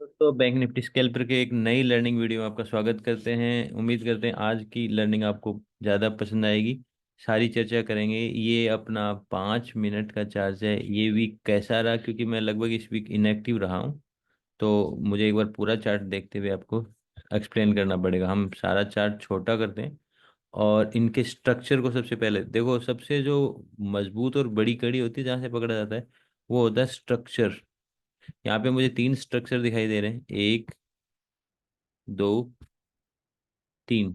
तो bank Nifty scalper के एक नई लर्निंग वीडियो में आपका स्वागत करते हैं। उम्मीद करते हैं आज की लर्निंग आपको ज़्यादा पसंद आएगी। सारी चर्चा करेंगे। ये अपना 5 मिनट का चार्ज है। ये वीक कैसा रहा, क्योंकि मैं लगभग इस वीक इनएक्टिव रहा हूँ। तो मुझे एक बार पूरा चार्ट देखते हुए आपको एक्सप्लेन करना पड़ेगा। हम सारा चार्ट छोटा करते हैं और इनके स्ट्रक्चर को सबसे पहले देखो। सबसे जो मजबूत और बड़ी कड़ी होती है, जहाँ से पकड़ा जाता है, वो होता है स्ट्रक्चर। यहाँ पे मुझे 3 स्ट्रक्चर दिखाई दे रहे हैं, 1, 2, 3।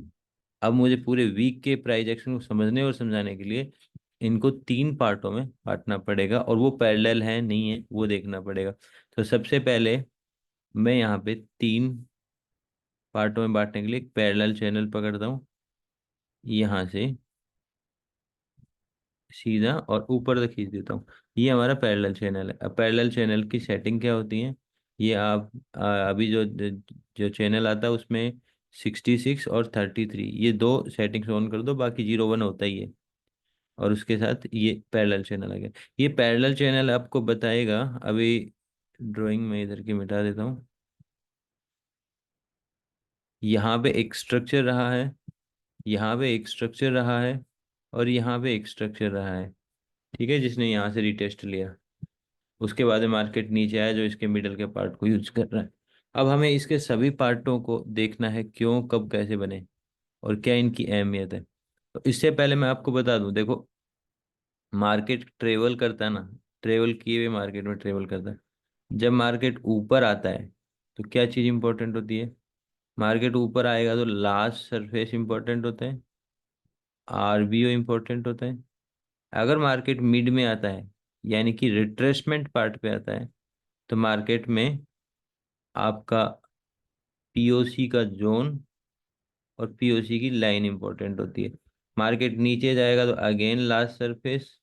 अब मुझे पूरे वीक के प्राइस एक्शन को समझने और समझाने के लिए इनको 3 पार्टों में बांटना पड़ेगा, और वो पैरेलल है नहीं है वो देखना पड़ेगा। तो सबसे पहले मैं यहाँ पे 3 पार्टों में बांटने के लिए एक पैरेलल चैनल पकड़ता हूँ। यहाँ से सीधा और ऊपर तक खींच देता हूँ। ये हमारा पैरेलल चैनल है। अब पैरेलल चैनल की सेटिंग क्या होती है, ये आप अभी जो जो चैनल आता है उसमें 66 और 33, ये दो सेटिंग्स ऑन कर दो, बाकी 0 1 होता ही है। और उसके साथ ये पैरेलल चैनल आ गया। ये पैरेलल चैनल आपको बताएगा। अभी ड्राइंग में इधर की मिटा देता हूँ। यहाँ पे एक स्ट्रक्चर रहा है, यहाँ पे एक स्ट्रक्चर रहा है, और यहाँ पे एक स्ट्रक्चर रहा है। ठीक है, जिसने यहाँ से रिटेस्ट लिया, उसके बाद में मार्केट नीचे आया जो इसके मिडल के पार्ट को यूज कर रहा है। अब हमें इसके सभी पार्टों को देखना है, क्यों, कब, कैसे बने और क्या इनकी अहमियत है। तो इससे पहले मैं आपको बता दूं, देखो, मार्केट ट्रेवल करता है ना, ट्रेवल किए हुए मार्केट में ट्रेवल करता है। जब मार्केट ऊपर आता है तो क्या चीज़ इंपॉर्टेंट होती है, मार्केट ऊपर आएगा तो लास्ट सरफेस इंपॉर्टेंट होता है, आरबीओ इंपॉर्टेंट होता है। अगर मार्केट मिड में आता है, यानी कि रिट्रेसमेंट पार्ट पे आता है, तो मार्केट में आपका पीओसी का जोन और पीओसी की लाइन इंपॉर्टेंट होती है। मार्केट नीचे जाएगा तो अगेन लास्ट सरफेस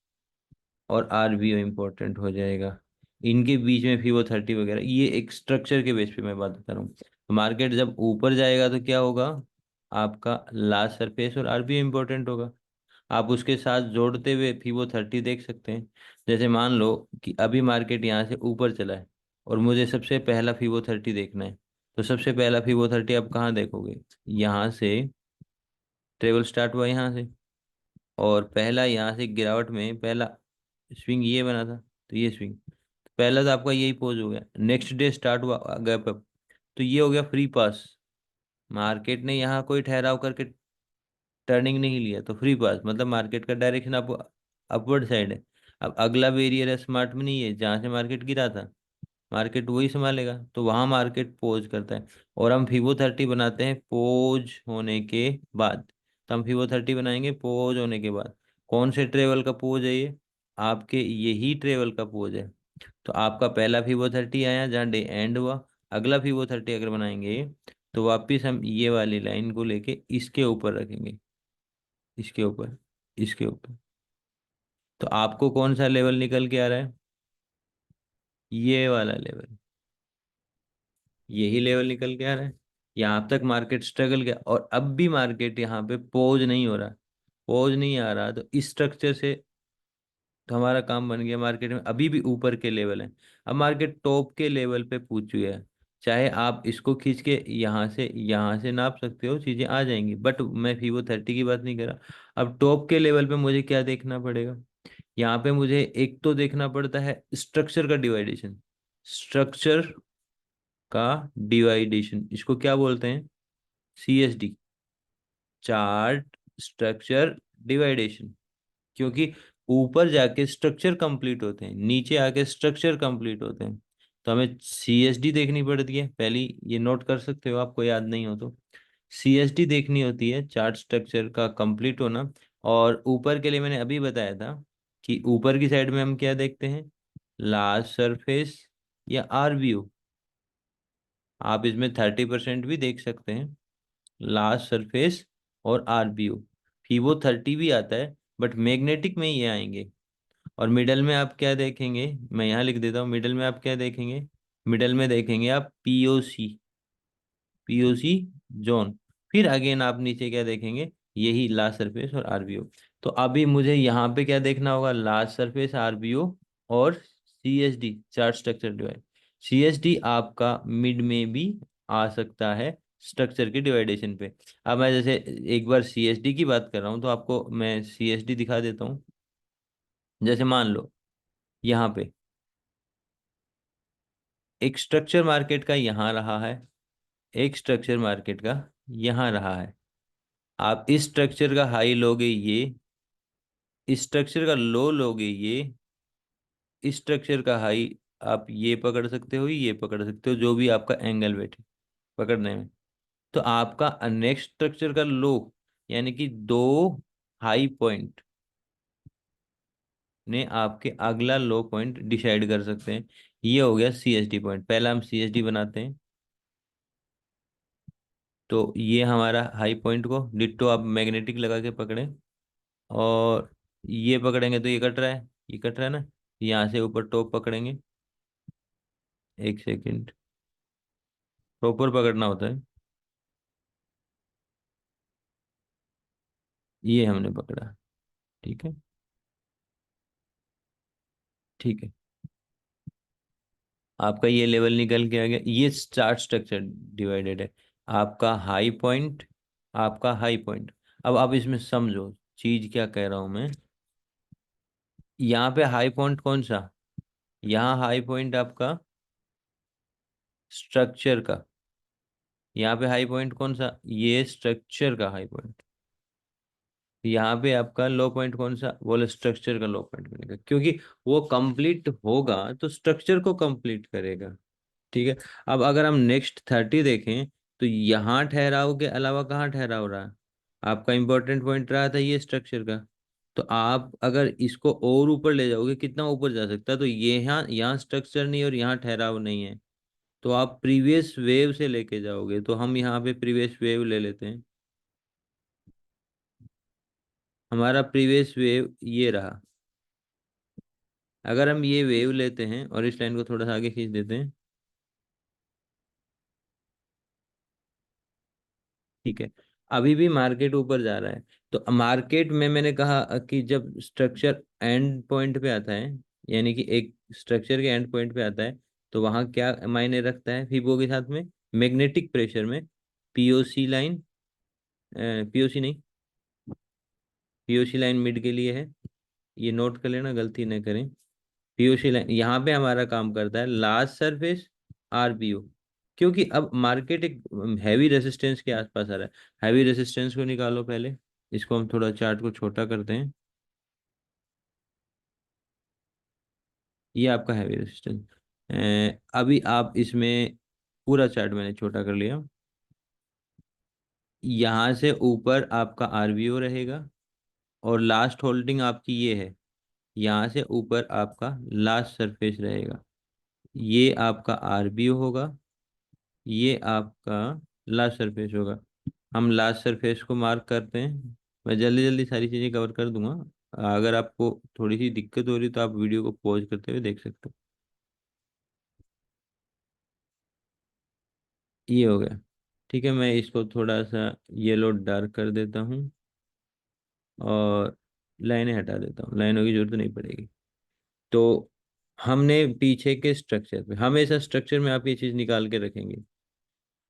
और आरबीओ इंपॉर्टेंट हो जाएगा। इनके बीच में फिबो 30 वगैरह, ये एक स्ट्रक्चर के बेस पे मैं बात बता रहा हूँ। तो मार्केट जब ऊपर जाएगा तो क्या होगा, आपका लास्ट सरफेस और आरबीओ इंपॉर्टेंट होगा। आप उसके साथ जोड़ते हुए फिबो 30 देख सकते हैं। जैसे मान लो कि अभी मार्केट यहाँ से ऊपर चला है और मुझे सबसे पहला फिबो 30 देखना है। तो सबसे पहला फिबो 30 आप कहाँ देखोगे, यहाँ से ट्रेवल स्टार्ट हुआ यहाँ से, और पहला यहाँ से गिरावट में पहला स्विंग ये बना था, तो ये स्विंग पहला तो आपका यही पोज हो गया। नेक्स्ट डे स्टार्ट हुआ गैप अप, तो ये हो गया फ्री पास। मार्केट ने यहाँ कोई ठहराव करके टर्निंग नहीं लिया, तो फ्री पास मतलब मार्केट का डायरेक्शन आप अपवर्ड साइड है। अब अगला वेरिएयर है स्मार्ट मनी, है जहाँ से मार्केट गिरा था, मार्केट वही संभालेगा, तो वहां मार्केट पोज करता है। और हम फिबो 30 बनाते हैं पोज होने के बाद। तो हम फिबो 30 बनाएंगे पोज होने के बाद। कौन से ट्रेवल का पोज है ये, आपके यही ट्रेवल का पोज है। तो आपका पहला फिबो 30 आया जहाँ डे एंड हुआ। अगला फिबो 30 अगर बनाएंगे तो वापिस हम ये वाली लाइन को लेके इसके ऊपर रखेंगे, इसके ऊपर, इसके ऊपर। तो आपको कौन सा लेवल निकल के आ रहा है, ये वाला लेवल, यही लेवल निकल के आ रहा है। यहाँ तक मार्केट स्ट्रगल किया और अब भी मार्केट यहाँ पे पोज नहीं हो रहा, पोज नहीं आ रहा, तो इस स्ट्रक्चर से तो हमारा काम बन गया। मार्केट में अभी भी ऊपर के लेवल है। अब मार्केट टॉप के लेवल पे पूछ चुका है। चाहे आप इसको खींच के यहाँ से नाप सकते हो, चीजें आ जाएंगी, बट मैं फीवो 30 की बात नहीं कर रहा। अब टॉप के लेवल पे मुझे क्या देखना पड़ेगा, यहाँ पे मुझे एक तो देखना पड़ता है स्ट्रक्चर का डिवाइडेशन। स्ट्रक्चर का डिवाइडेशन, इसको क्या बोलते हैं, सीएसडी, चार्ट स्ट्रक्चर डिवाइडेशन। क्योंकि ऊपर जाके स्ट्रक्चर कंप्लीट होते हैं, नीचे आके स्ट्रक्चर कंप्लीट होते हैं। तो हमें सीएसडी देखनी पड़ती है पहली, ये नोट कर सकते हो आपको याद नहीं हो तो। सीएसडी देखनी होती है, चार्ट स्ट्रक्चर का कंप्लीट होना। और ऊपर के लिए मैंने अभी बताया था कि ऊपर की साइड में हम क्या देखते हैं, लार्ज सरफेस या आरवीओ। आप इसमें 30% भी देख सकते हैं, लास्ट सरफेस और आरबीओ। फीबो 30 भी आता है, बट मैग्नेटिक में ये आएंगे। और मिडल में आप क्या देखेंगे, मैं यहाँ लिख देता हूँ, मिडल में आप क्या देखेंगे, मिडल में देखेंगे आप पीओसी, पीओसी जोन। फिर अगेन आप नीचे क्या देखेंगे, यही लास्ट सरफेस और आरबीओ। तो अभी मुझे यहाँ पे क्या देखना होगा, लास्ट सरफेस, आरबीओ और CSD, chart structure divide. CSD आपका मिड में भी आ सकता है स्ट्रक्चर के डिवाइडेशन पे। अब मैं जैसे एक बार सीएसडी की बात कर रहा हूँ तो आपको मैं सीएसडी दिखा देता हूँ। जैसे मान लो यहाँ पे एक स्ट्रक्चर मार्केट का यहाँ रहा है, एक स्ट्रक्चर मार्केट का यहाँ रहा है। आप इस स्ट्रक्चर का हाई लोगे ये, इस स्ट्रक्चर का लो लोगे ये, इस स्ट्रक्चर का हाई आप ये पकड़ सकते हो, ये पकड़ सकते हो, जो भी आपका एंगल बैठे पकड़ने में। तो आपका नेक्स्ट स्ट्रक्चर का लो, यानी कि दो हाई पॉइंट ने आपके अगला लो पॉइंट डिसाइड कर सकते हैं। ये हो गया सीएसडी पॉइंट। पहला हम सीएसडी बनाते हैं। तो ये हमारा हाई पॉइंट को डिट्टो आप मैग्नेटिक लगा के पकड़े, और ये पकड़ेंगे तो ये कट रहा है, ये कट रहा है ना। यहाँ से ऊपर टॉप पकड़ेंगे, एक सेकंड, प्रॉपर पकड़ना होता है। ये हमने पकड़ा, ठीक है, ठीक है। आपका ये लेवल निकल के आ गया, ये चार्ट स्ट्रक्चर डिवाइडेड है। आपका हाई पॉइंट, आपका हाई पॉइंट। अब आप इसमें समझो चीज क्या कह रहा हूं मैं। यहाँ पे हाई पॉइंट कौन सा, यहाँ हाई पॉइंट आपका स्ट्रक्चर का, यहाँ पे हाई पॉइंट कौन सा, ये स्ट्रक्चर का हाई पॉइंट। यहाँ पे आपका लो पॉइंट कौन सा, बोले स्ट्रक्चर का लो पॉइंट बनेगा, क्योंकि वो कंप्लीट होगा तो स्ट्रक्चर को कंप्लीट करेगा। ठीक है। अब अगर हम नेक्स्ट 30 देखें तो यहाँ ठहराव के अलावा कहाँ ठहराव रहा, आपका इंपॉर्टेंट पॉइंट रहा था ये स्ट्रक्चर का। तो आप अगर इसको और ऊपर ले जाओगे, कितना ऊपर जा सकता है, तो ये यहाँ यहाँ स्ट्रक्चर नहीं और यहाँ ठहराव नहीं है, तो आप प्रीवियस वेव से लेके जाओगे। तो हम यहाँ पे प्रीवियस वेव ले लेते हैं। हमारा प्रीवियस वेव ये रहा। अगर हम ये वेव लेते हैं और इस लाइन को थोड़ा सा आगे खींच देते हैं, ठीक है, अभी भी मार्केट ऊपर जा रहा है। तो मार्केट में मैंने कहा कि जब स्ट्रक्चर एंड पॉइंट पे आता है, यानी कि एक स्ट्रक्चर के एंड पॉइंट पे आता है, तो वहां क्या मायने रखता है फिबो के साथ में, मैग्नेटिक प्रेशर में पीओसी लाइन, पीओसी नहीं, पीओसी लाइन मिड के लिए है। ये नोट कर लेना, गलती न करें। पीओसी लाइन यहाँ पे हमारा काम करता है लार्ज सरफेस आरपीओ। क्योंकि अब मार्केट एक हैवी रेजिस्टेंस के आसपास आ रहा है। हैवी रेजिस्टेंस को निकालो पहले, इसको हम थोड़ा चार्ट को छोटा करते हैं। ये आपका हैवी रेजिस्टेंस। अभी आप इसमें पूरा चार्ट मैंने छोटा कर लिया। यहाँ से ऊपर आपका आरबीओ रहेगा, और लास्ट होल्डिंग आपकी ये है। यहाँ से ऊपर आपका लास्ट सरफेस रहेगा, ये आपका आरबीओ होगा, ये आपका लास्ट सरफेस होगा। हम लास्ट सरफेस को मार्क करते हैं। मैं जल्दी जल्दी सारी चीज़ें कवर कर दूंगा। अगर आपको थोड़ी सी दिक्कत हो रही तो आप वीडियो को पॉज करते हुए देख सकते हो। ये हो गया, ठीक है। मैं इसको थोड़ा सा येलो डार्क कर देता हूँ, और लाइनें हटा देता हूँ, लाइनों की जरूरत नहीं पड़ेगी। तो हमने पीछे के स्ट्रक्चर पे, हमेशा स्ट्रक्चर में आप ये चीज़ निकाल के रखेंगे,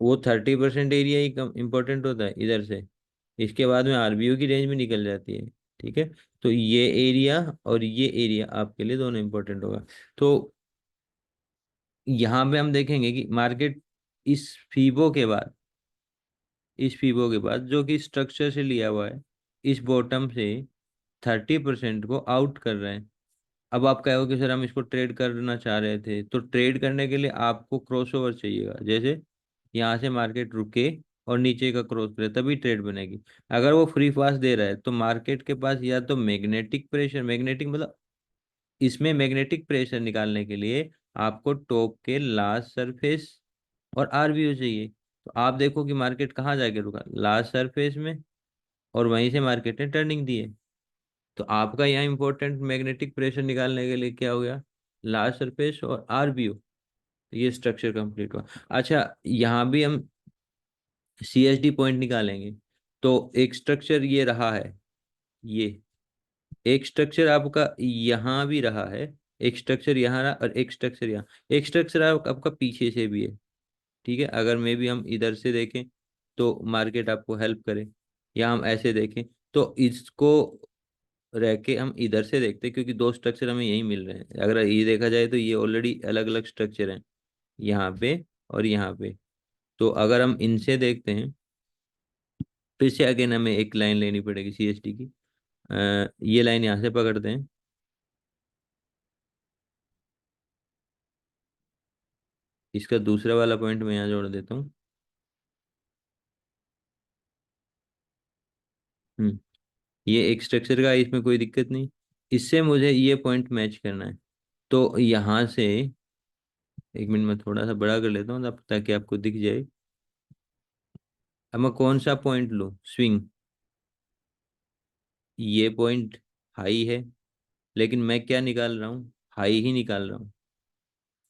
वो 30% एरिया ही कम इम्पोर्टेंट होता है इधर से। इसके बाद में आरबीओ की रेंज में निकल जाती है, ठीक है। तो ये एरिया और ये एरिया आपके लिए दोनों इंपॉर्टेंट होगा। तो यहाँ पे हम देखेंगे कि मार्केट इस फीबो के बाद, इस फीबो के बाद जो कि स्ट्रक्चर से लिया हुआ है, इस बॉटम से 30% को आउट कर रहे हैं। अब आप कहोगे कि सर हम इसको ट्रेड करना चाह रहे थे, तो ट्रेड करने के लिए आपको क्रॉसओवर चाहिएगा। जैसे यहाँ से मार्केट रुके और नीचे का क्रॉस करे तभी ट्रेड बनेगी। अगर वो फ्री पास दे रहा है तो मार्केट के पास या तो मैग्नेटिक प्रेशर, मैग्नेटिक मतलब इसमें मैग्नेटिक प्रेशर निकालने के लिए आपको टॉप के लास्ट सरफेस और आरबीओ चाहिए। तो आप देखो कि मार्केट कहाँ जाके रुका, लास्ट सरफेस में, और वहीं से मार्केट ने टर्निंग दी है। तो आपका यहाँ इंपॉर्टेंट मैग्नेटिक प्रेशर निकालने के लिए क्या हो गया, लार्ज सरफेस और आरबीओ। ये स्ट्रक्चर कंप्लीट हुआ। अच्छा, यहाँ भी हम सीएसडी पॉइंट निकालेंगे। तो एक स्ट्रक्चर ये रहा है, ये एक स्ट्रक्चर आपका यहाँ भी रहा है, एक स्ट्रक्चर यहाँ रहा और एक स्ट्रक्चर यहाँ, एक स्ट्रक्चर आपका पीछे से भी है। ठीक है, अगर मे भी हम इधर से देखें तो मार्केट आपको हेल्प करे, या हम ऐसे देखें तो इसको रह के हम इधर से देखते हैं, क्योंकि दो स्ट्रक्चर हमें यही मिल रहे हैं। अगर ये देखा जाए तो ये ऑलरेडी अलग अलग स्ट्रक्चर हैं, यहाँ पे और यहाँ पे। तो अगर हम इनसे देखते हैं, फिर से अगेन हमें एक लाइन लेनी पड़ेगी CST की। ये लाइन यहाँ से पकड़ते हैं, इसका दूसरा वाला पॉइंट मैं यहाँ जोड़ देता हूँ। हम्म, ये एक स्ट्रक्चर का है, इसमें कोई दिक्कत नहीं। इससे मुझे ये पॉइंट मैच करना है, तो यहाँ से, एक मिनट में थोड़ा सा बड़ा कर लेता हूँ ताकि आपको दिख जाए। अब मैं कौन सा पॉइंट लूँ, स्विंग, ये पॉइंट हाई है, लेकिन मैं क्या निकाल रहा हूँ, हाई ही निकाल रहा हूँ।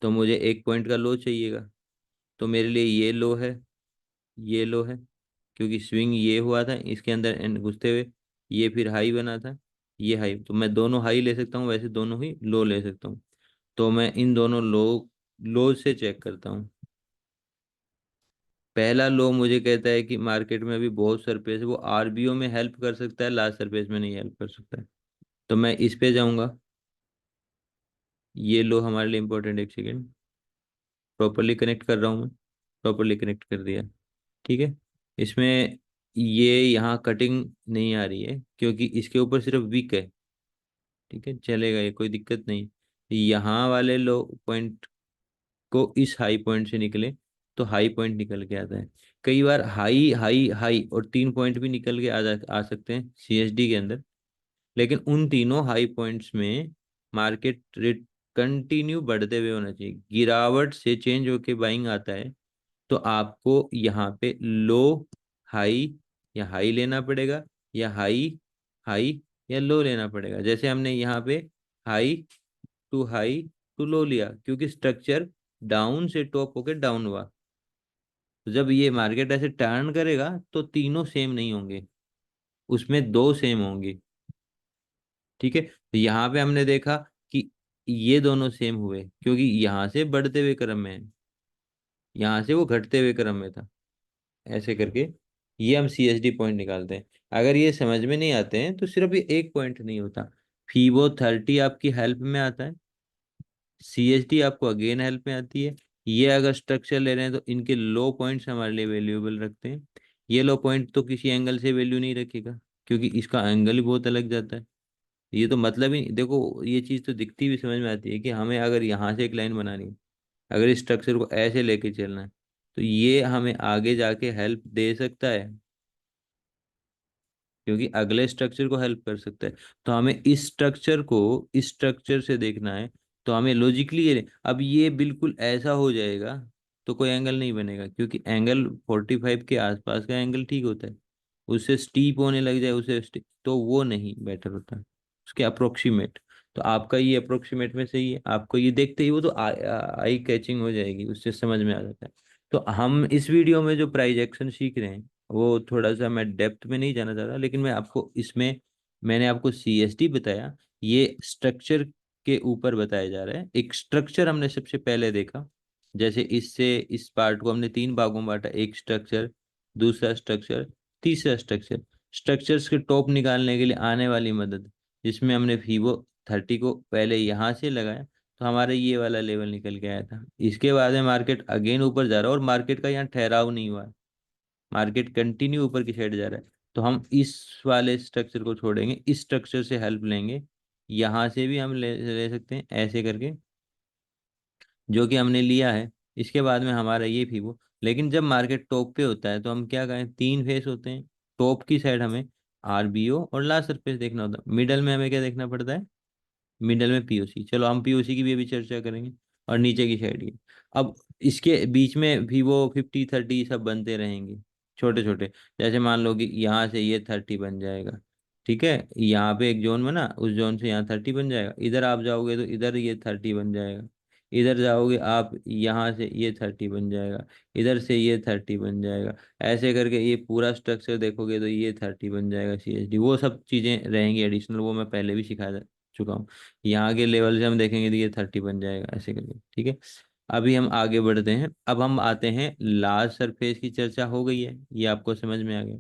तो मुझे एक पॉइंट का लो चाहिएगा, तो मेरे लिए ये लो है, ये लो है, क्योंकि स्विंग ये हुआ था इसके अंदर घुसते हुए, ये फिर हाई बना था, ये हाई। तो मैं दोनों हाई ले सकता हूँ, वैसे दोनों ही लो ले सकता हूँ। तो मैं इन दोनों लो से चेक करता हूँ। पहला लो मुझे कहता है कि मार्केट में अभी बहुत सरप्लस है, वो RBO में हेल्प कर सकता है, लास्ट सरप्लस में नहीं हेल्प कर सकता है। तो मैं इस पे जाऊंगा, ये लो हमारे लिए इंपॉर्टेंट, एक सेकेंड, प्रॉपरली कनेक्ट कर रहा हूँ मैं, प्रॉपरली कनेक्ट कर दिया। ठीक है, इसमें ये यहाँ कटिंग नहीं आ रही है क्योंकि इसके ऊपर सिर्फ विक है। ठीक है, चलेगा, ये कोई दिक्कत नहीं। यहाँ वाले लो पॉइंट को इस हाई पॉइंट से निकले तो हाई पॉइंट निकल के आता है। कई बार हाई हाई हाई और 3 पॉइंट भी निकल के आ सकते हैं CSD के अंदर, लेकिन उन तीनों हाई पॉइंट्स में मार्केट रेट कंटिन्यू बढ़ते हुए होना चाहिए। गिरावट से चेंज होके बाइंग आता है, तो आपको यहाँ पे लो हाई, या हाई लेना पड़ेगा, या हाई हाई या लो लेना पड़ेगा। जैसे हमने यहाँ पे हाई हाई टू लो लिया, क्योंकि स्ट्रक्चर डाउन से टॉप होके डाउन हुआ। तो जब ये मार्केट ऐसे टर्न करेगा तो तीनों सेम नहीं होंगे, उसमें दो सेम होंगे। ठीक है, तो यहाँ पे हमने देखा कि ये दोनों सेम हुए, क्योंकि यहाँ से बढ़ते हुए क्रम में है, यहाँ से वो घटते हुए क्रम में था। ऐसे करके ये हम CSD पॉइंट निकालते हैं। अगर ये समझ में नहीं आते हैं तो सिर्फ ये एक पॉइंट नहीं होता, FIBO 30 आपकी हेल्प में आता है, CSD आपको अगेन हेल्प में आती है। ये अगर स्ट्रक्चर ले रहे हैं तो इनके लो पॉइंट्स हमारे लिए वैल्यूएबल रखते हैं। ये लो पॉइंट तो किसी एंगल से वैल्यू नहीं रखेगा, क्योंकि इसका एंगल ही बहुत अलग जाता है। ये तो मतलब ही देखो, ये चीज तो दिखती हुई समझ में आती है कि हमें अगर यहाँ से एक लाइन बनानी है, अगर इस स्ट्रक्चर को ऐसे लेके चलना है, तो ये हमें आगे जाके हेल्प दे सकता है, क्योंकि अगले स्ट्रक्चर को हेल्प कर सकता है। तो हमें इस स्ट्रक्चर को इस स्ट्रक्चर से देखना है। तो हमें लॉजिकली ये, अब ये बिल्कुल ऐसा हो जाएगा तो कोई एंगल नहीं बनेगा, क्योंकि एंगल 45 के आसपास का एंगल ठीक होता है। उससे स्टीप होने लग जाए, उसे तो वो नहीं बेटर होता, उसके अप्रोक्सीमेट। तो आपका ये अप्रोक्सीमेट में सही है, आपको ये देखते ही वो तो आई कैचिंग हो जाएगी, उससे समझ में आ जाता है। तो हम इस वीडियो में जो प्राइज एक्शन सीख रहे हैं, वो थोड़ा सा मैं डेप्थ में नहीं जाना चाहता, लेकिन मैं आपको इसमें, मैंने आपको CSD बताया, ये स्ट्रक्चर के ऊपर बताया जा रहा है। एक स्ट्रक्चर हमने सबसे पहले देखा, जैसे इससे इस पार्ट को हमने 3 भागों में बांटा, एक स्ट्रक्चर, दूसरा स्ट्रक्चर, तीसरा स्ट्रक्चर। स्ट्रक्चर्स के टॉप निकालने के लिए आने वाली मदद, जिसमें हमने FIBO 30 को पहले यहाँ से लगाया, तो हमारे ये वाला लेवल निकल के आया था। इसके बाद में मार्केट अगेन ऊपर जा रहा है, और मार्केट का यहाँ ठहराव नहीं हुआ है, मार्केट कंटिन्यू ऊपर की साइड जा रहा है। तो हम इस वाले स्ट्रक्चर को छोड़ेंगे, इस स्ट्रक्चर से हेल्प लेंगे। यहाँ से भी हम ले सकते हैं ऐसे करके, जो कि हमने लिया है। इसके बाद में हमारा ये फीबो, लेकिन जब मार्केट टॉप पे होता है तो हम क्या करें, 3 फेस होते हैं। टॉप की साइड हमें RBO और लास्ट सरफेस देखना होता है, मिडल में हमें क्या देखना पड़ता है, मिडल में POC। चलो हम POC की भी अभी चर्चा करेंगे, और नीचे की साइड की। अब इसके बीच में FIBO 50 30 सब बनते रहेंगे, छोटे छोटे। जैसे मान लो कि यहाँ से ये 30 बन जाएगा, ठीक है, यहाँ पे एक जोन बना, उस जोन से यहाँ 30 बन जाएगा, इधर आप जाओगे तो इधर ये 30 बन जाएगा, इधर जाओगे आप यहाँ से ये 30 बन जाएगा, इधर से ये 30 बन जाएगा। ऐसे करके ये पूरा स्ट्रक्चर देखोगे तो ये 30 बन जाएगा CSD। वो सब चीज़ें रहेंगी एडिशनल, वो मैं पहले भी सिखा चुका हूँ। यहाँ के लेवल से हम देखेंगे तो ये 30 बन जाएगा ऐसे करके, ठीक है। अभी हम आगे बढ़ते हैं, अब हम आते हैं लार्ज सरफेस की चर्चा हो गई है, ये आपको समझ में आ गया।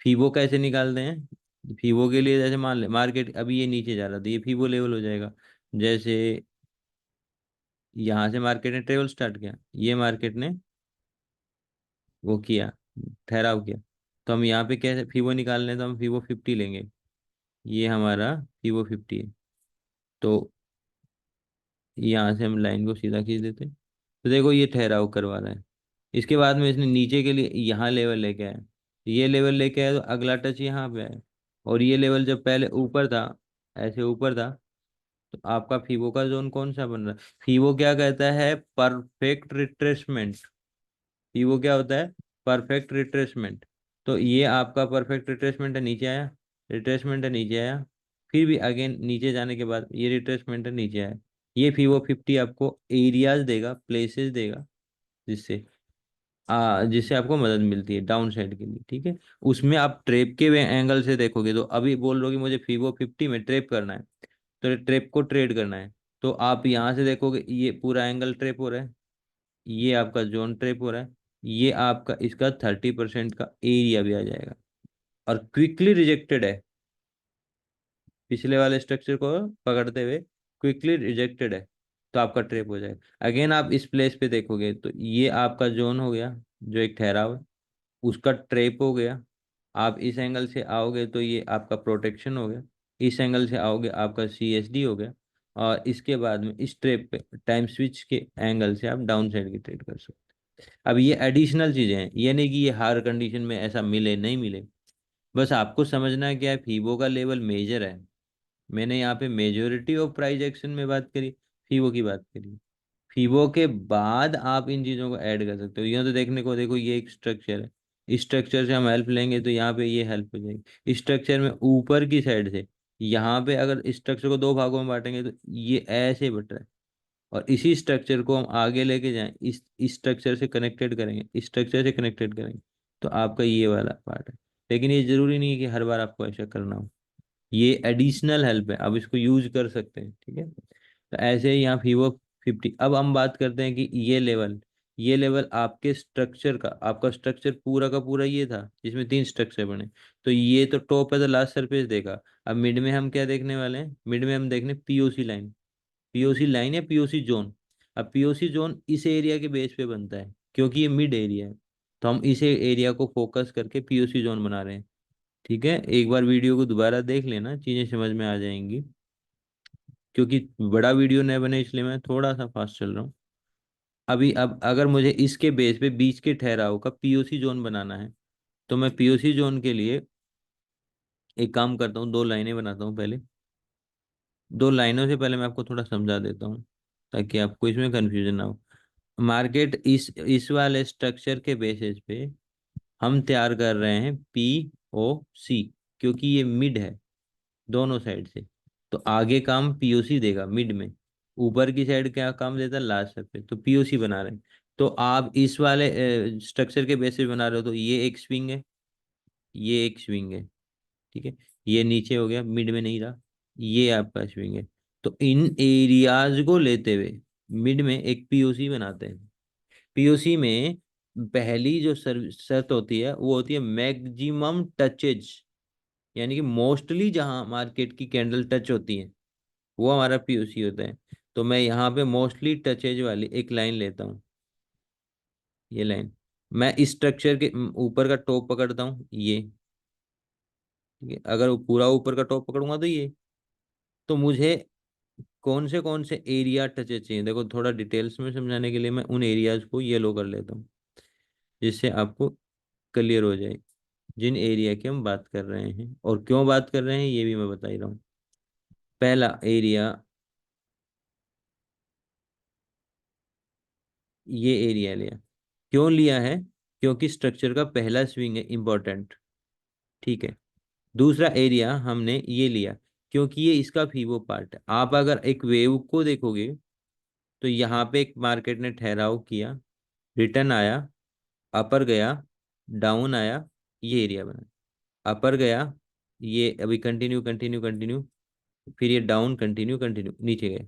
फीबो कैसे निकालते हैं? फीबो के लिए जैसे मान ले मार्केट अभी ये नीचे जा रहा था, ये फीबो लेवल हो जाएगा। जैसे यहाँ से मार्केट ने ट्रेवल स्टार्ट किया, ये मार्केट ने वो किया, ठहराव किया, तो हम यहाँ पे कैसे फीबो निकाल लें, तो हम फीबो 50 लेंगे। ये हमारा फीबो 50 है। तो यहाँ से हम लाइन को सीधा खींच देते हैं, तो देखो ये ठहराव करवा रहा है। इसके बाद में इसने नीचे के लिए यहाँ लेवल लेके आया, ये लेवल लेके आया तो अगला टच यहाँ पे आया, और ये लेवल जब पहले ऊपर था, ऐसे ऊपर था, तो आपका फीबो का जोन कौन सा बन रहा है? फीबो क्या कहता है? Perfect retracement. फीबो क्या होता है? Perfect retracement. तो ये आपका परफेक्ट रिट्रेसमेंट है, नीचे आया, रिट्रेसमेंट है, नीचे आया, फिर भी अगेन नीचे जाने के बाद ये रिट्रेसमेंट है, नीचे आया। ये फीबो 50 आपको एरियाज देगा, प्लेसेस देगा, जिससे जिससे आपको मदद मिलती है डाउन साइड के लिए, ठीक है। उसमें आप ट्रेप के एंगल से देखोगे, तो अभी बोल रहे हो कि मुझे फीबो 50 में ट्रेप करना है, तो ट्रेप को ट्रेड करना है, तो आप यहाँ से देखोगे ये पूरा एंगल ट्रेप हो रहा है, ये आपका जोन ट्रेप हो रहा है, ये आपका इसका 30% का एरिया भी आ जाएगा, और क्विकली रिजेक्टेड है, पिछले वाले स्ट्रक्चर को पकड़ते हुए क्विकली रिजेक्टेड है, तो आपका ट्रेप हो जाएगा। अगेन आप इस प्लेस पे देखोगे तो ये आपका जोन हो गया, जो एक ठहराव है, उसका ट्रेप हो गया। आप इस एंगल से आओगे तो ये आपका प्रोटेक्शन हो गया, इस एंगल से आओगे आपका CSD हो गया, और इसके बाद में इस ट्रेप पे टाइम स्विच के एंगल से आप डाउन साइड की ट्रेड कर सकते। अब ये एडिशनल चीजें हैं, ये नहीं कि ये हर कंडीशन में ऐसा मिले नहीं मिले, बस आपको समझना है क्या है, फीबो का लेवल मेजर है। मैंने यहाँ पे मेजोरिटी ऑफ प्राइस एक्शन में बात करी, फीबो की बात करी। फीबो के बाद आप इन चीजों को ऐड कर सकते हो। यहाँ तो देखने को देखो ये एक स्ट्रक्चर है, इस स्ट्रक्चर से हम हेल्प लेंगे तो यहाँ पे ये हेल्प हो जाएगी। इस स्ट्रक्चर में ऊपर की साइड से यहाँ पे अगर इस स्ट्रक्चर को दो भागों में बांटेंगे तो ये ऐसे बट रहा है, और इसी स्ट्रक्चर को हम आगे लेके जाएं, इस स्ट्रक्चर से कनेक्टेड करेंगे, इस स्ट्रक्चर से कनेक्टेड करेंगे, तो आपका ये वाला पार्ट है। लेकिन ये जरूरी नहीं है कि हर बार आपको ऐसा करना हो, ये एडिशनल हेल्प है, आप इसको यूज कर सकते हैं, ठीक है। तो ऐसे ही यहाँ फीवर 50। अब हम बात करते हैं कि ये लेवल आपके स्ट्रक्चर का, आपका स्ट्रक्चर पूरा का पूरा ये था जिसमें 3 स्ट्रक्चर बने, तो ये तो टॉप है, तो लास्ट सरफेस देखा। अब मिड में हम क्या देखने वाले हैं? मिड में हम देखने पीओसी लाइन, पीओसी लाइन या पीओसी जोन। अब पीओसी जोन इस एरिया के बेस पे बनता है, क्योंकि ये मिड एरिया है, तो हम इस एरिया को फोकस करके पीओसी जोन बना रहे हैं, ठीक है। एक बार वीडियो को दोबारा देख लेना, चीजें समझ में आ जाएंगी, क्योंकि बड़ा वीडियो न बने इसलिए मैं थोड़ा सा फास्ट चल रहा हूँ। अभी अब अगर मुझे इसके बेस पे बीच के ठहराव का पीओसी जोन बनाना है, तो मैं पीओसी जोन के लिए एक काम करता हूँ, 2 लाइनें बनाता हूँ पहले। 2 लाइनों से पहले मैं आपको थोड़ा समझा देता हूँ, ताकि आपको इसमें कंफ्यूजन ना हो। मार्केट इस वाले स्ट्रक्चर के बेसिस पे हम तैयार कर रहे हैं POC, क्योंकि ये मिड है दोनों साइड से, तो आगे काम पीओसी देगा मिड में, ऊपर की साइड क्या काम देता है? लास्ट पे, तो पीओसी बना रहे हैं। तो आप इस वाले स्ट्रक्चर के बेसिस बना रहे हो, तो ये एक स्विंग है, ये एक स्विंग है, ठीक है। ये नीचे हो गया, मिड में नहीं रहा, ये आपका स्विंग है। तो इन एरियाज को लेते हुए मिड में एक पीओसी बनाते हैं। पीओसी में पहली जो शर्त होती है वो होती है मैक्सिमम टचेज, यानी कि मोस्टली जहां मार्केट की कैंडल टच होती है वो हमारा पीओसी होता है। तो मैं यहाँ पे मोस्टली टचेज वाली एक लाइन लेता हूँ, ये लाइन, मैं इस स्ट्रक्चर के ऊपर का टॉप पकड़ता हूँ, ये, ठीक है। अगर वो पूरा ऊपर का टॉप पकड़ूंगा तो ये, तो मुझे कौन से एरिया टचेज चाहिए, देखो थोड़ा डिटेल्स में समझाने के लिए मैं उन एरियाज को येलो कर लेता हूँ, जिससे आपको क्लियर हो जाए जिन एरिया की हम बात कर रहे हैं, और क्यों बात कर रहे हैं ये भी मैं बता ही रहा हूँ। पहला एरिया, ये एरिया लिया, क्यों लिया है? क्योंकि स्ट्रक्चर का पहला स्विंग है इंपॉर्टेंट, ठीक है। दूसरा एरिया हमने ये लिया क्योंकि ये इसका फीवो पार्ट है। आप अगर एक वेव को देखोगे तो यहाँ पे एक मार्केट ने ठहराव किया, रिटर्न आया, अपर गया, डाउन आया, ये एरिया बना, अपर गया, ये अभी कंटिन्यू कंटिन्यू कंटिन्यू, फिर ये डाउन, कंटिन्यू कंटिन्यू नीचे गए।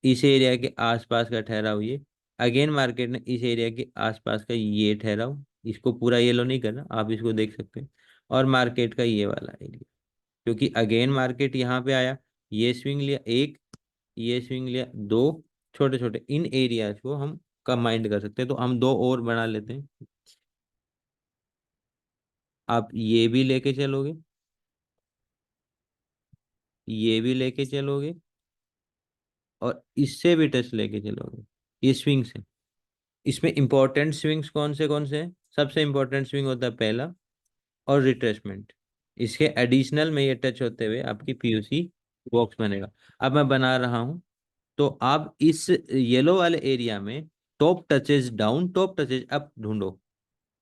इस एरिया के आसपास का ठहराव ये। अगेन मार्केट ने इस एरिया के आसपास का ये ठहराव, इसको पूरा येलो नहीं करना, आप इसको देख सकते हैं। और मार्केट का ये वाला एरिया, क्योंकि अगेन मार्केट यहाँ पे आया, ये स्विंग लिया एक, ये स्विंग लिया दो, छोटे छोटे इन एरियाज को हम कंबाइंड कर सकते हैं। तो हम दो और बना लेते हैं। आप ये भी लेके चलोगे, ये भी लेके चलोगे, और इससे भी टच लेके चलोगे, ये स्विंग से। इसमें इंपॉर्टेंट स्विंग्स कौन से हैं? सबसे इंपॉर्टेंट स्विंग होता है पहला, और रिट्रेसमेंट। इसके एडिशनल में ये टच होते हुए आपकी पीयूसी बॉक्स बनेगा। अब मैं बना रहा हूं, तो आप इस येलो वाले एरिया में top touches down, top touches up ढूंढो।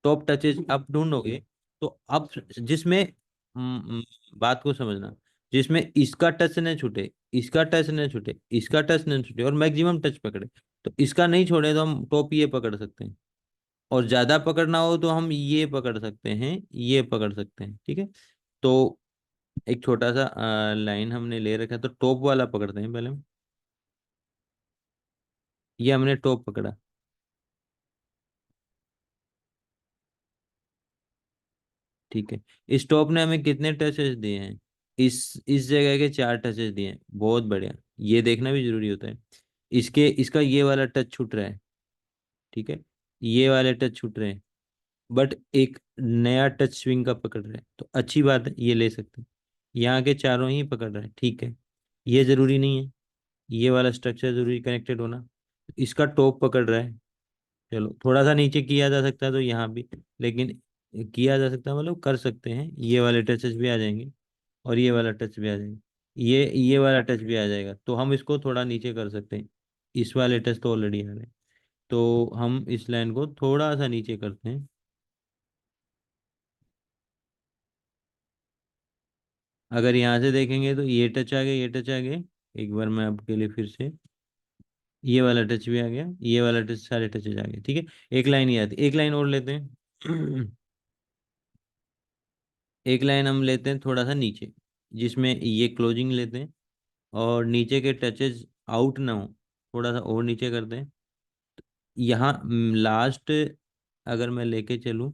टॉप टचेज अप ढूंढोगे तो अब जिसमें बात को समझना, जिसमें इसका टच न छूटे, इसका टच न छूटे, इसका टच न छूटे, और मैक्सिमम टच पकड़े। तो इसका नहीं छोड़े तो हम टॉप ये पकड़ सकते हैं, और ज्यादा पकड़ना हो तो हम ये पकड़ सकते हैं, ये पकड़ सकते हैं, ठीक है। तो एक छोटा सा लाइन हमने ले रखा है, तो टॉप वाला पकड़ते हैं पहले हम। ये हमने टॉप पकड़ा, ठीक है। इस टॉप ने हमें कितने टचेस दिए हैं? इस जगह के 4 टचेस दिए हैं, बहुत बढ़िया। ये देखना भी जरूरी होता है। इसके इसका ये वाला टच छूट रहा है, ठीक है, ये वाले टच छूट रहे हैं, बट एक नया टच स्विंग का पकड़ रहे हैं, तो अच्छी बात है, ये ले सकते हैं। यहाँ के चारों ही पकड़ रहे हैं, ठीक है। ये जरूरी नहीं है, ये वाला स्ट्रक्चर जरूरी कनेक्टेड होना। इसका टॉप पकड़ रहा है, चलो थोड़ा सा नीचे किया जा सकता है तो यहाँ भी, लेकिन किया जा सकता है मतलब कर सकते हैं, ये वाले टचेस भी आ जाएंगे, और ये वाला टच भी आ जाएगा, ये वाला टच भी आ जाएगा, तो हम इसको थोड़ा नीचे कर सकते हैं। इस वाले टच तो ऑलरेडी आ रहे हैं, तो हम इस लाइन को थोड़ा सा नीचे करते हैं। अगर यहाँ से देखेंगे तो ये टच आ गया, ये टच आ गया। एक बार मैं आपके लिए फिर से, ये वाला टच भी आ गया, ये वाला टच, सारे टचेज आ गए, ठीक है। एक लाइन ही आती, एक लाइन और लेते हैं। एक लाइन हम लेते हैं थोड़ा सा नीचे, जिसमें ये क्लोजिंग लेते हैं, और नीचे के टचेज आउट ना हो, थोड़ा सा और नीचे करते हैं। यहाँ लास्ट अगर मैं लेके चलूँ,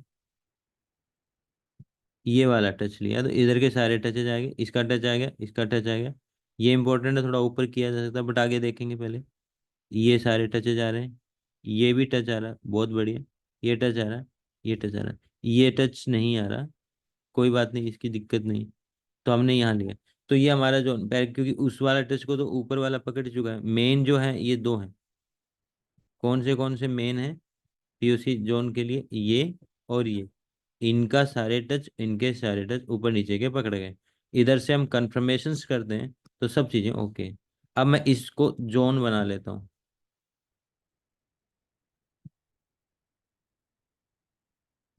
ये वाला टच लिया तो इधर के सारे टचेज आ गए, इसका टच आ गया, इसका टच आ गया। ये इंपॉर्टेंट है, थोड़ा ऊपर किया जा सकता है, बट आगे देखेंगे पहले। ये सारे टचेज आ रहे हैं, ये भी टच आ रहा है, बहुत बढ़िया। ये टच आ रहा है, ये टच आ रहा है, ये टच नहीं आ रहा, कोई बात नहीं, इसकी दिक्कत नहीं। तो हमने यहाँ लिया, तो ये हमारा जो क्योंकि उस वाला टच को तो ऊपर वाला पकड़ चुका है। मेन जो है ये दो हैं, कौन से मेन है पीयूसी जोन के लिए? ये और ये, इनका सारे टच, इनके सारे टच ऊपर नीचे के पकड़ गए। इधर से हम कंफर्मेशंस करते हैं, तो सब चीजें ओके। अब मैं इसको जोन बना लेता हूँ।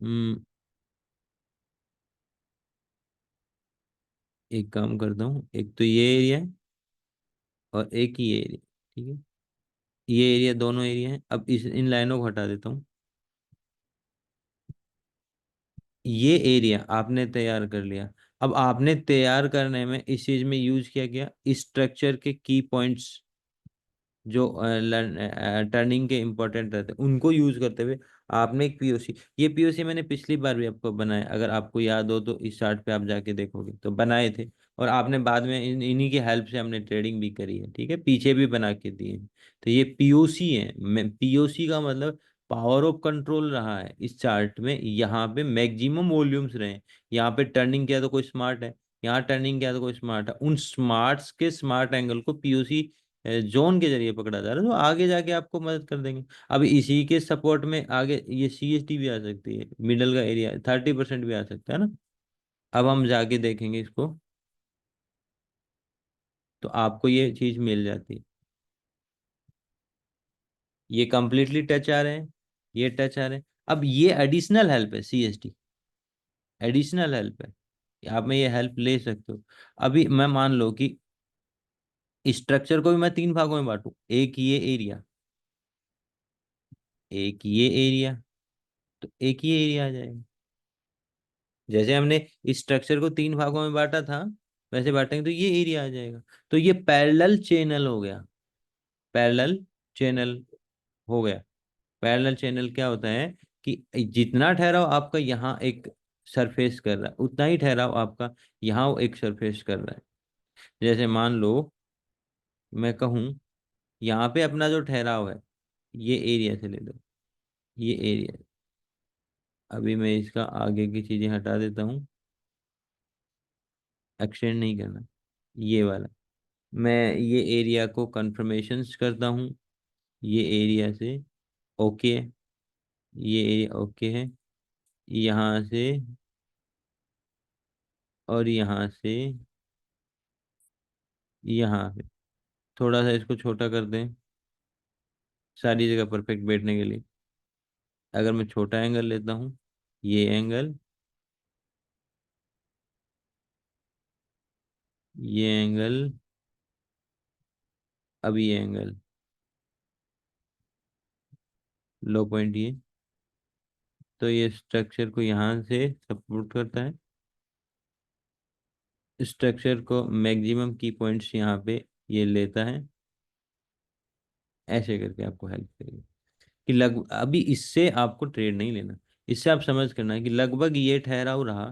हम्म, एक काम करता हूँ, एक तो ये एरिया है, और एक ही ये एरिया, ठीक है। ये एरिया, दोनों एरिया हैं। अब इस इन लाइनों को हटा देता हूँ। ये एरिया आपने तैयार कर लिया। अब आपने तैयार करने में इस चीज में यूज किया गया स्ट्रक्चर के की पॉइंट्स, जो टर्निंग के इंपॉर्टेंट रहते हैं, उनको यूज करते हुए आपने एक पीओसी, ये पीओसी मैंने पिछली बार भी आपको बनाया, अगर आपको याद हो तो इस चार्ट पे आप जाके देखोगे तो बनाए थे। और आपने बाद में इन्हीं की हेल्प से हमने ट्रेडिंग भी करी है, ठीक है, पीछे भी बना के दिए हैं। तो ये पीओसी है, पीओसी का मतलब पावर ऑफ कंट्रोल रहा है इस चार्ट में। यहाँ पे मैक्सिमम वॉल्यूम्स रहे, यहाँ पे टर्निंग किया तो कोई स्मार्ट है, यहाँ टर्निंग किया तो कोई स्मार्ट है, उन स्मार्ट्स के स्मार्ट एंगल को पीओसी जोन के जरिए पकड़ा जा रहा है, तो आगे जाके आपको मदद कर देंगे। अब इसी के सपोर्ट में आगे ये सीएसटी भी आ सकती है, मिडल का एरिया 30% भी आ सकता है ना। अब हम जाके देखेंगे इसको, तो आपको ये चीज मिल जाती है। ये कंप्लीटली टच आ रहे हैं, ये टच आ रहे हैं। अब ये एडिशनल हेल्प है, सीएसटी एडिशनल हेल्प है, आप में ये हेल्प ले सकते हो। अभी मैं मान लो कि स्ट्रक्चर को भी मैं 3 भागों में बांटू, एक ये एरिया, एक ये एरिया, तो एक ही एरिया आ जाएगा। जैसे हमने इस स्ट्रक्चर को 3 भागों में बांटा था, वैसे बांटेंगे तो ये एरिया आ जाएगा। तो ये पैरेलल चैनल हो गया, पैरेलल चैनल हो गया। पैरेलल चैनल क्या होता है कि जितना ठहराव आपका यहाँ एक सरफेस कर रहा है, उतना ही ठहराव आपका यहाँ वो एक सरफेस कर रहा है। जैसे मान लो मैं कहूँ यहाँ पे अपना जो ठहराव है, ये एरिया से ले लो, ये एरिया। अभी मैं इसका आगे की चीजें हटा देता हूँ, एक्सटेंड नहीं करना, ये वाला। मैं ये एरिया को कन्फर्मेशंस करता हूँ, ये एरिया से ओके है, ये एरिया ओके है, यहाँ से और यहाँ से यहाँ पे थोड़ा सा इसको छोटा कर दें, सारी जगह परफेक्ट बैठने के लिए। अगर मैं छोटा एंगल लेता हूँ, ये एंगल, ये एंगल, अब ये एंगल, लो पॉइंट ये, तो ये स्ट्रक्चर को यहाँ से सपोर्ट करता है। स्ट्रक्चर को मैक्सिमम की पॉइंट्स यहाँ पे ये लेता है, ऐसे करके आपको हेल्प करेगा। कि लग अभी इससे आपको ट्रेड नहीं लेना, इससे आप समझ करना है कि लगभग ये ठहराव रहा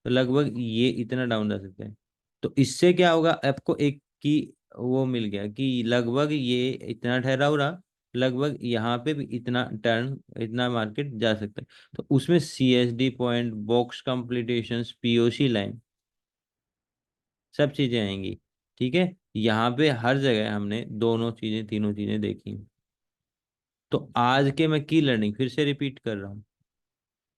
तो लगभग ये इतना डाउन जा सकता है। तो इससे क्या होगा, आपको एक की वो मिल गया कि लगभग ये इतना ठहराव रहा, लगभग यहाँ पे भी इतना टर्न, इतना मार्केट जा सकता है। तो उसमें CSD point, box completions, POC line, सब चीजें आएंगी। ठीक है, यहाँ पे हर जगह हमने दोनों चीजें, तीनों चीजें देखी। तो आज के मैं की लर्निंग फिर से रिपीट कर रहा हूँ।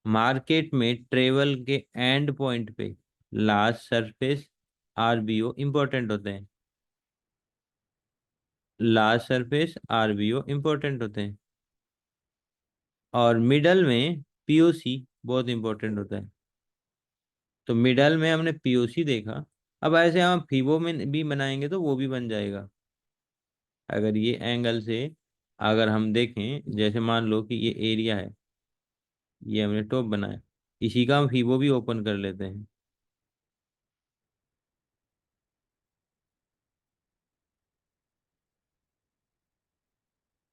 मार्केट में ट्रेवल के एंड पॉइंट पे लास्ट सरफेस RBO इंपॉर्टेंट होते हैं, लास्ट सरफेस RBO इंपॉर्टेंट होते हैं, और मिडल में POC बहुत इंपॉर्टेंट होता है। तो मिडल में हमने POC देखा, अब ऐसे हम फीबो में भी बनाएंगे तो वो भी बन जाएगा। अगर ये एंगल से अगर हम देखें, जैसे मान लो कि ये एरिया है, ये हमने टॉप बनाया, इसी का हम फीबो भी ओपन कर लेते हैं।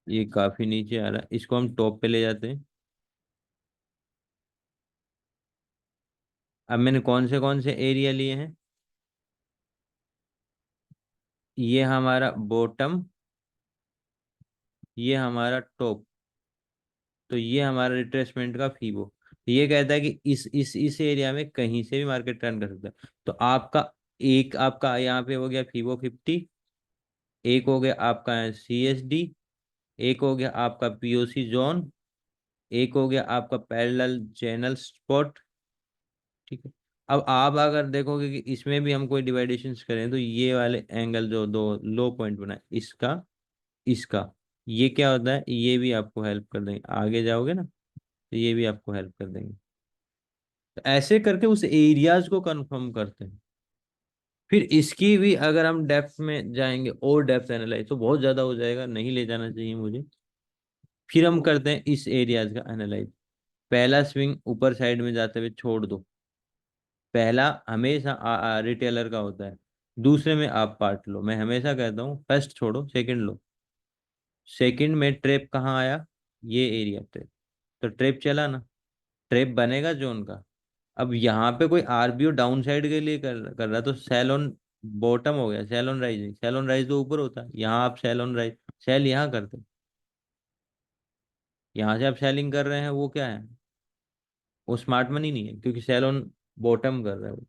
ये काफी नीचे आ रहा है, इसको हम टॉप पे ले जाते हैं। अब मैंने कौन से एरिया लिए हैं, ये हमारा बॉटम, ये हमारा टॉप, तो ये हमारा रिट्रेसमेंट का फीबो। ये कहता है कि इस एरिया में कहीं से भी मार्केट टर्न कर सकता है। तो आपका एक, आपका यहाँ पे हो गया फीबो 50, एक हो गया आपका CSD, एक हो गया आपका POC जोन, एक हो गया आपका पैरेलल चैनल स्पॉट। ठीक है, अब आप अगर देखोगे कि इसमें भी हम कोई डिवाइडेशंस करें तो ये वाले एंगल जो दो लो पॉइंट बनाए, इसका, इसका, ये क्या होता है, ये भी आपको हेल्प कर देंगे, आगे जाओगे ना तो ये भी आपको हेल्प कर देंगे। तो ऐसे करके उस एरियाज को कंफर्म करते हैं। फिर इसकी भी अगर हम डेप्थ में जाएंगे और डेप्थ एनालाइज तो बहुत ज्यादा हो जाएगा, नहीं ले जाना चाहिए मुझे। फिर हम करते हैं इस एरियाज का एनालाइज। पहला स्विंग ऊपर साइड में जाते हुए छोड़ दो, पहला हमेशा रिटेलर का होता है, दूसरे में आप पार्ट लो। मैं हमेशा कहता हूँ फर्स्ट छोड़ो, सेकंड लो। सेकंड में ट्रेप कहाँ आया, ये एरिया ट्रेप, तो ट्रेप चला ना, ट्रेप बनेगा जोन का। अब यहाँ पे कोई RBO डाउन साइड के लिए कर रहा है तो सेल ऑन बॉटम हो गया, sell on rising, sell on rise तो ऊपर होता है, यहाँ आप सेल ऑन राइज, सेल यहाँ करते, यहाँ से आप सेलिंग कर रहे हैं, वो क्या है, वो स्मार्ट मनी नहीं है, क्योंकि सेल ऑन बॉटम कर रहा है वो।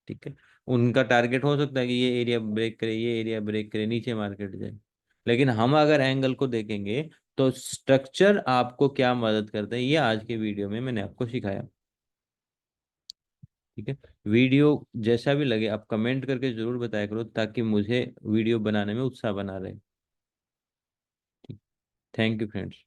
ठीक है, उनका टारगेट हो सकता है कि ये एरिया ब्रेक करे, ये एरिया ब्रेक करे, नीचे मार्केट जाए। लेकिन हम अगर एंगल को देखेंगे तो स्ट्रक्चर आपको क्या मदद करता है, ये आज के वीडियो में मैंने आपको सिखाया। ठीक है, वीडियो जैसा भी लगे आप कमेंट करके जरूर बताया करो, ताकि मुझे वीडियो बनाने में उत्साह बना रहे। Thank you friends.